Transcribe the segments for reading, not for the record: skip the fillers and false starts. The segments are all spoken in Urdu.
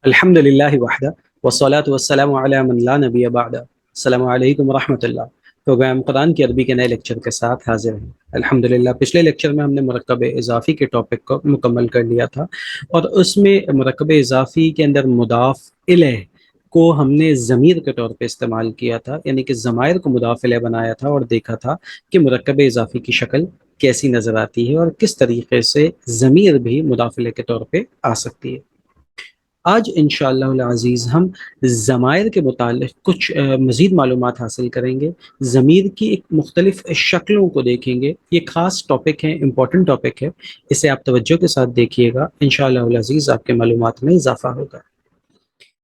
الحمدللہ وحدہ والصلاة والسلام علی من لا نبی بعدہ۔ السلام علیکم ورحمۃ اللہ۔ پروگرام قرآن کی عربی کے نئے لیکچر کے ساتھ حاضر ہیں الحمدللہ۔ پچھلے لیکچر میں ہم نے مرکب اضافی کے ٹاپک کو مکمل کر لیا تھا، اور اس میں مرکب اضافی کے اندر مضاف الیہ کو ہم نے ضمیر کے طور پہ استعمال کیا تھا، یعنی کہ ضمائر کو مضاف الیہ بنایا تھا، اور دیکھا تھا کہ مرکب اضافی کی شکل کیسی نظر آتی ہے اور کس طریقے سے ضمیر بھی مضاف الیہ کے طور پہ آ سکتی ہے۔ آج انشاءاللہ العزیز ہم ضمائر کے متعلق کچھ مزید معلومات حاصل کریں گے، ضمیر کی ایک مختلف شکلوں کو دیکھیں گے۔ یہ خاص ٹاپک ہے، امپورٹنٹ ٹاپک ہے، اسے آپ توجہ کے ساتھ دیکھیے گا، انشاءاللہ العزیز آپ کے معلومات میں اضافہ ہوگا۔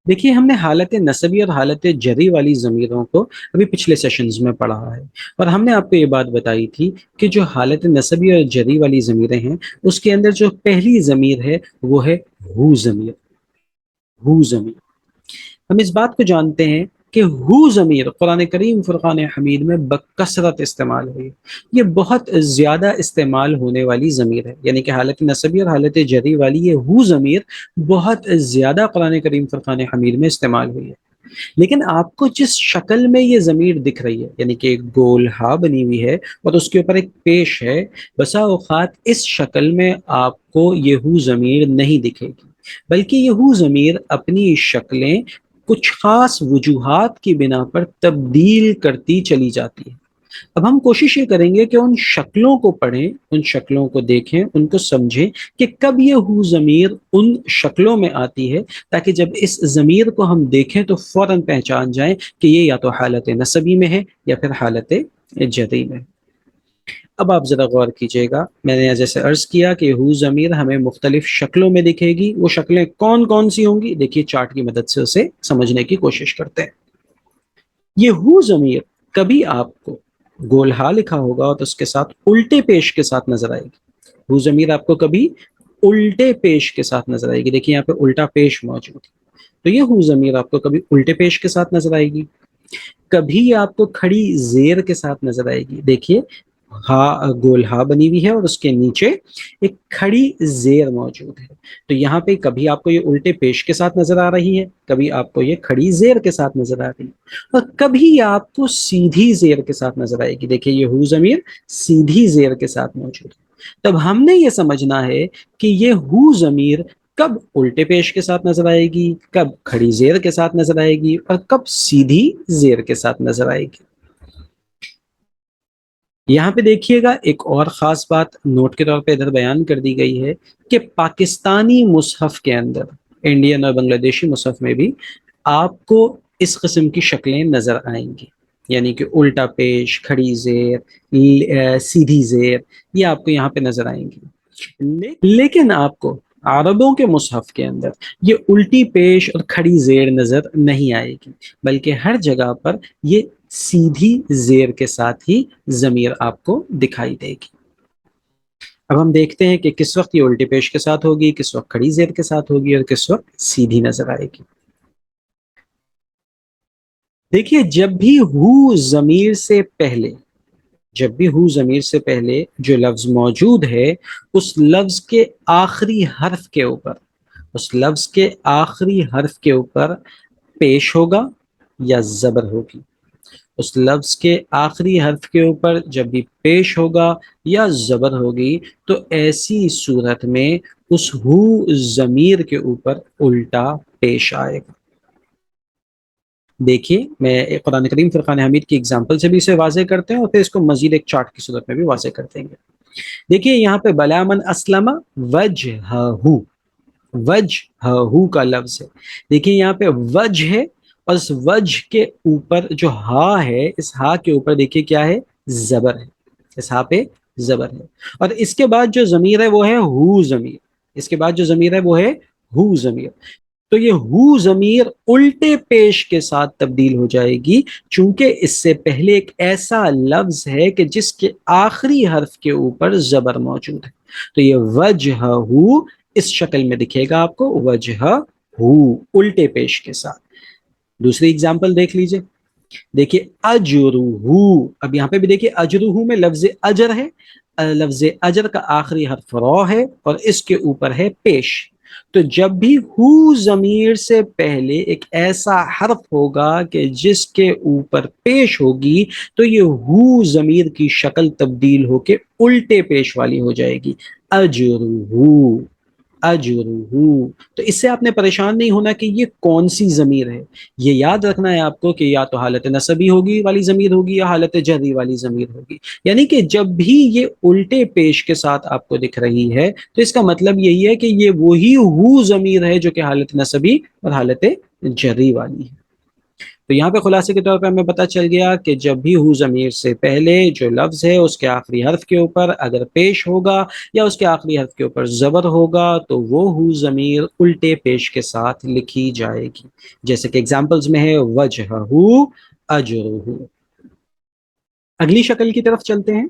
دیکھیے، ہم نے حالت نسبی اور حالت جری والی ضمیروں کو ابھی پچھلے سیشنز میں پڑھا ہے، اور ہم نے آپ کو یہ بات بتائی تھی کہ جو حالت نسبی اور جری والی ضمیریں ہیں، اس کے اندر جو پہلی ضمیر ہے وہ ہے ہو ضمیر۔ ہو ضمیر، ہم اس بات کو جانتے ہیں کہ ہو ضمیر قرآن کریم فرقان حمید میں بکثرت استعمال ہوئی، یہ بہت زیادہ استعمال ہونے والی ضمیر ہے، یعنی کہ حالت نسبی اور حالت جری والی یہ ہو ضمیر بہت زیادہ قرآن کریم فرقان حمید میں استعمال ہوئی ہے۔ لیکن آپ کو جس شکل میں یہ ضمیر دکھ رہی ہے، یعنی کہ ایک گول ہا بنی ہوئی ہے اور اس کے اوپر ایک پیش ہے، بسا اوقات اس شکل میں آپ کو یہ ہو ضمیر نہیں دکھے گی، بلکہ یہ ہو ضمیر اپنی شکلیں کچھ خاص وجوہات کی بنا پر تبدیل کرتی چلی جاتی ہے۔ اب ہم کوشش یہ کریں گے کہ ان شکلوں کو پڑھیں، ان شکلوں کو دیکھیں، ان کو سمجھیں کہ کب یہ ہو ضمیر ان شکلوں میں آتی ہے، تاکہ جب اس ضمیر کو ہم دیکھیں تو فوراً پہچان جائیں کہ یہ یا تو حالت نسبی میں ہے یا پھر حالت جری میں ہے۔ اب آپ ذرا غور کیجئے گا، میں نے جیسے عرض کیا کہ ہو ضمیر ہمیں مختلف شکلوں میں دکھے گی، وہ شکلیں کون کون سی ہوں گی؟ دیکھیے چارٹ کی مدد سے اسے سمجھنے کی کوشش کرتے ہیں۔ یہ ہو ضمیر کبھی آپ کو گول ہا لکھا ہوگا اور اس کے ساتھ الٹے پیش کے ساتھ نظر آئے گی۔ ہو ضمیر آپ کو کبھی الٹے پیش کے ساتھ نظر آئے گی، دیکھیے یہاں پہ الٹا پیش موجود ہے، تو یہ ہو ضمیر آپ کو کبھی الٹے پیش کے ساتھ نظر آئے گی، کبھی آپ کو کھڑی زیر کے ساتھ نظر آئے گی۔ دیکھیے ہا گول ہا بنی ہوئی ہے اور اس کے نیچے ایک کھڑی زیر موجود ہے، تو یہاں پہ کبھی آپ کو یہ الٹے پیش کے ساتھ نظر آ رہی ہے، کبھی آپ کو یہ کھڑی زیر کے ساتھ نظر آ رہی ہے، اور کبھی آپ کو سیدھی زیر کے ساتھ نظر آئے گی۔ دیکھیے یہ ہو ضمیر سیدھی زیر کے ساتھ موجود ہے۔ تب ہم نے یہ سمجھنا ہے کہ یہ ہو ضمیر کب الٹے پیش کے ساتھ نظر آئے گی، کب کھڑی زیر کے ساتھ نظر آئے گی، اور کب سیدھی زیر کے ساتھ نظر آئے گی۔ یہاں پہ دیکھیے گا ایک اور خاص بات نوٹ کے طور پہ ادھر بیان کر دی گئی ہے کہ پاکستانی مصحف کے اندر، انڈین اور بنگلہ دیشی مصحف میں بھی آپ کو اس قسم کی شکلیں نظر آئیں گی، یعنی کہ الٹا پیش، کھڑی زیر، سیدھی زیر، یہ آپ کو یہاں پہ نظر آئیں گی۔ لیکن آپ کو عربوں کے مصحف کے اندر یہ الٹی پیش اور کھڑی زیر نظر نہیں آئے گی، بلکہ ہر جگہ پر یہ سیدھی زیر کے ساتھ ہی ضمیر آپ کو دکھائی دے گی۔ اب ہم دیکھتے ہیں کہ کس وقت یہ الٹی پیش کے ساتھ ہوگی، کس وقت کھڑی زیر کے ساتھ ہوگی، اور کس وقت سیدھی نظر آئے گی۔ دیکھیے جب بھی ہو ضمیر سے پہلے، جب بھی ہو ضمیر سے پہلے جو لفظ موجود ہے، اس لفظ کے آخری حرف کے اوپر، اس لفظ کے آخری حرف کے اوپر پیش ہوگا یا زبر ہوگی۔ اس لفظ کے آخری حرف کے اوپر جب بھی پیش ہوگا یا زبر ہوگی، تو ایسی صورت میں اس ہو ضمیر کے اوپر الٹا پیش آئے گا۔ دیکھیے میں قرآن کریم فرقان حمید کی اگزامپل سے بھی اسے واضح کرتے ہیں، اور پھر اس کو مزید ایک چارٹ کی صورت میں بھی واضح کر دیں گے۔ دیکھیے یہاں پہ بلا من اسلم وجہہ، وجہہ کا لفظ ہے۔ دیکھیے یہاں پہ وجہ ہے، اور اس وجہ کے اوپر جو ہا ہے، اس ہا کے اوپر دیکھیے کیا ہے؟ زبر ہے، اس ہا پہ زبر ہے، اور اس کے بعد جو ضمیر ہے وہ ہے ہو ضمیر، اس کے بعد جو ضمیر ہے وہ ہے ہو ضمیر۔ تو یہ ہو ضمیر الٹے پیش کے ساتھ تبدیل ہو جائے گی، چونکہ اس سے پہلے ایک ایسا لفظ ہے کہ جس کے آخری حرف کے اوپر زبر موجود ہے، تو یہ وجہ ہو اس شکل میں دکھے گا آپ کو، وجہ ہو الٹے پیش کے ساتھ۔ دوسری اگزامپل دیکھ لیجئے، دیکھیے اجرہو، اب یہاں پہ بھی دیکھیے اجرہو میں لفظ اجر ہے، لفظ اجر کا آخری حرف را ہے اور اس کے اوپر ہے پیش، تو جب بھی ہو ضمیر سے پہلے ایک ایسا حرف ہوگا کہ جس کے اوپر پیش ہوگی تو یہ ہو ضمیر کی شکل تبدیل ہو کے الٹے پیش والی ہو جائے گی، اجرہو، اجرہو۔ تو اس سے آپ نے پریشان نہیں ہونا کہ یہ کون سی ضمیر ہے، یہ یاد رکھنا ہے آپ کو کہ یا تو حالت نصبی ہوگی والی ضمیر ہوگی یا حالت جری والی ضمیر ہوگی، یعنی کہ جب بھی یہ الٹے پیش کے ساتھ آپ کو دکھ رہی ہے تو اس کا مطلب یہی ہے کہ یہ وہی ہو ضمیر ہے جو کہ حالت نصبی اور حالت جری والی ہے۔ تو یہاں پہ خلاصے کے طور پہ ہمیں پتہ چل گیا کہ جب بھی ہو ضمیر سے پہلے جو لفظ ہے اس کے آخری حرف کے اوپر اگر پیش ہوگا یا اس کے آخری حرف کے اوپر زبر ہوگا تو وہ ہو ضمیر الٹے پیش کے ساتھ لکھی جائے گی، جیسے کہ ایگزامپلز میں ہے وجہہ، اجرہ۔ اگلی شکل کی طرف چلتے ہیں۔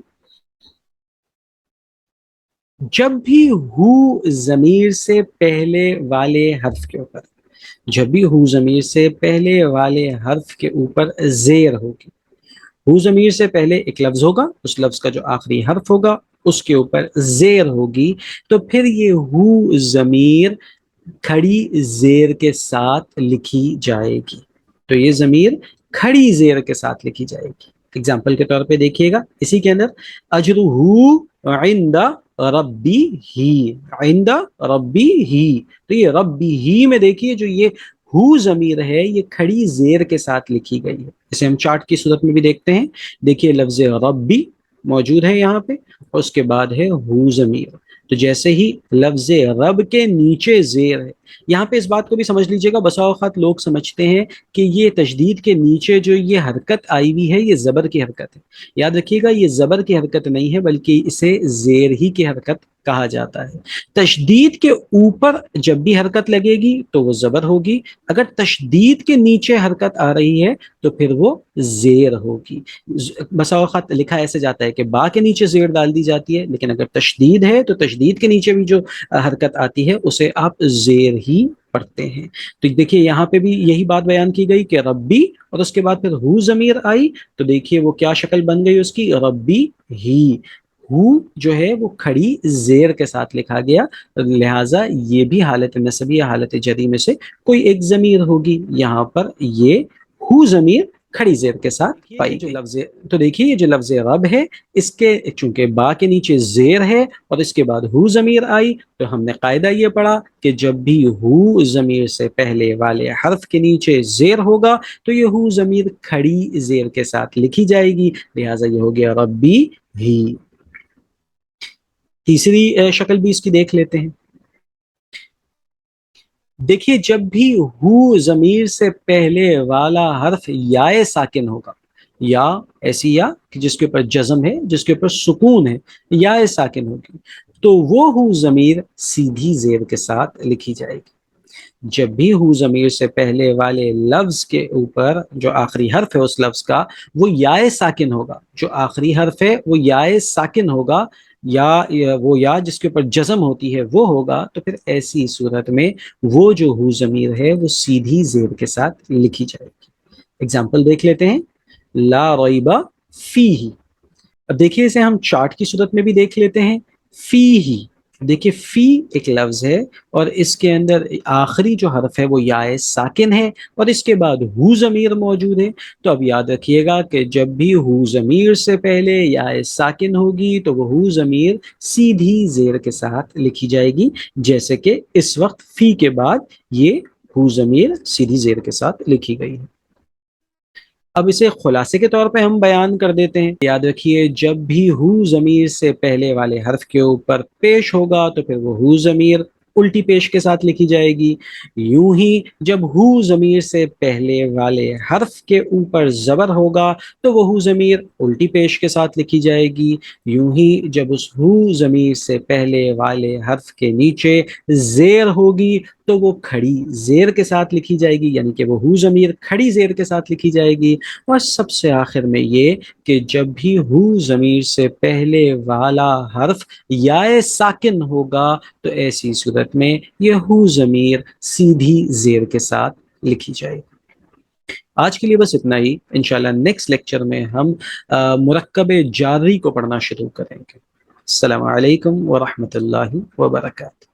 جب بھی ہو ضمیر سے پہلے والے حرف کے اوپر، جب بھی ہو ضمیر سے پہلے والے حرف کے اوپر زیر ہوگی، ہو ضمیر سے پہلے ایک لفظ ہوگا، اس لفظ کا جو آخری حرف ہوگا اس کے اوپر زیر ہوگی، تو پھر یہ ہو ضمیر کھڑی زیر کے ساتھ لکھی جائے گی، تو یہ ضمیر کھڑی زیر کے ساتھ لکھی جائے گی۔ اگزامپل کے طور پہ دیکھیے گا اسی کے اندر، اجرہ عند ربی ہی، عند ربی ہی، تو یہ ربی ہی میں دیکھیے جو یہ ہو ضمیر ہے یہ کھڑی زیر کے ساتھ لکھی گئی ہے، اسے ہم چارٹ کی صورت میں بھی دیکھتے ہیں۔ دیکھیے لفظ ربی موجود ہے یہاں پہ اور اس کے بعد ہے ہو ضمیر، تو جیسے ہی لفظ رب کے نیچے زیر ہے، یہاں پہ اس بات کو بھی سمجھ لیجئے گا، بسا اوقات لوگ سمجھتے ہیں کہ یہ تشدید کے نیچے جو یہ حرکت آئی ہوئی ہے یہ زبر کی حرکت ہے، یاد رکھیے گا یہ زبر کی حرکت نہیں ہے بلکہ اسے زیر ہی کی حرکت کہا جاتا ہے۔ تشدید کے اوپر جب بھی حرکت لگے گی تو وہ زبر ہوگی، اگر تشدید کے نیچے حرکت آ رہی ہے تو پھر وہ زیر ہوگی۔ بسا اوقات لکھا ایسے جاتا ہے کہ با کے نیچے زیر ڈال دی جاتی ہے، لیکن اگر تشدید ہے تو تشدید کے نیچے بھی جو حرکت آتی ہے اسے آپ زیر ہی پڑھتے ہیں۔ تو دیکھیے یہاں پہ بھی یہی بات بیان کی گئی کہ ربی اور اس کے بعد پھر ہو ضمیر آئی، تو دیکھیے وہ کیا شکل بن گئی اس کی، ربی ہی، ہو جو ہے وہ کھڑی زیر کے ساتھ لکھا گیا، لہٰذا یہ بھی حالت نصبی یا حالت جری میں سے کوئی ایک ضمیر ہوگی، یہاں پر یہ ہو ضمیر کھڑی زیر کے ساتھ پائی جو لفظ، تو دیکھیے یہ جو لفظ رب ہے اس کے چونکہ با کے نیچے زیر ہے اور اس کے بعد ہو ضمیر آئی، تو ہم نے قاعدہ یہ پڑھا کہ جب بھی ہو ضمیر سے پہلے والے حرف کے نیچے زیر ہوگا تو یہ ہو ضمیر کھڑی زیر کے ساتھ لکھی جائے گی، لہٰذا یہ ہو گیا ربی ہی۔ تیسری شکل بھی اس کی دیکھ لیتے ہیں۔ دیکھیے جب بھی ہو ضمیر سے پہلے والا حرف یا ساکن ہوگا، یا ایسی یا کہ جس کے اوپر جزم ہے، جس کے اوپر سکون ہے، یا ساکن ہوگی، تو وہ ہو ضمیر سیدھی زیر کے ساتھ لکھی جائے گی۔ جب بھی ہو ضمیر سے پہلے والے لفظ کے اوپر جو آخری حرف ہے اس لفظ کا وہ یا ساکن ہوگا، جو آخری حرف ہے وہ یا ساکن ہوگا، یا وہ یا جس کے اوپر جزم ہوتی ہے وہ ہوگا، تو پھر ایسی صورت میں وہ جو ہو ضمیر ہے وہ سیدھی زیر کے ساتھ لکھی جائے گی۔ اگزامپل دیکھ لیتے ہیں، لا ریب فیہ، اب دیکھیے اسے ہم چارٹ کی صورت میں بھی دیکھ لیتے ہیں، فی ہی، دیکھیے فی ایک لفظ ہے اور اس کے اندر آخری جو حرف ہے وہ یا ساکن ہے اور اس کے بعد ہو ضمیر موجود ہے، تو اب یاد رکھیے گا کہ جب بھی ہو ضمیر سے پہلے یا ساکن ہوگی تو وہ ہو ضمیر سیدھی زیر کے ساتھ لکھی جائے گی، جیسے کہ اس وقت فی کے بعد یہ ہو ضمیر سیدھی زیر کے ساتھ لکھی گئی ہے۔ اب اسے خلاصے کے طور پہ ہم بیان کر دیتے ہیں، یاد رکھیے جب بھی ہو ضمیر سے پہلے والے حرف کے اوپر پیش ہوگا تو پھر وہ ہو ضمیر الٹی پیش کے ساتھ لکھی جائے گی، یوں ہی جب ہو ضمیر سے پہلے والے حرف کے اوپر زبر ہوگا تو وہ ہو ضمیر الٹی پیش کے ساتھ لکھی جائے گی، یوں ہی جب اس ہو ضمیر سے پہلے والے حرف کے نیچے زیر ہوگی تو وہ کھڑی زیر کے ساتھ لکھی جائے گی، یعنی کہ وہ ہو ضمیر کھڑی زیر کے ساتھ لکھی جائے گی، اور سب سے آخر میں یہ کہ جب بھی ہو ضمیر سے پہلے والا حرف یا ساکن ہوگا تو ایسی صورت میں یہ ہو ضمیر سیدھی زیر کے ساتھ لکھی جائے گی۔ آج کے لیے بس اتنا ہی، انشاءاللہ نیکسٹ لیکچر میں ہم مرکب جاری کو پڑھنا شروع کریں گے۔ السلام علیکم ورحمۃ اللہ وبرکاتہ۔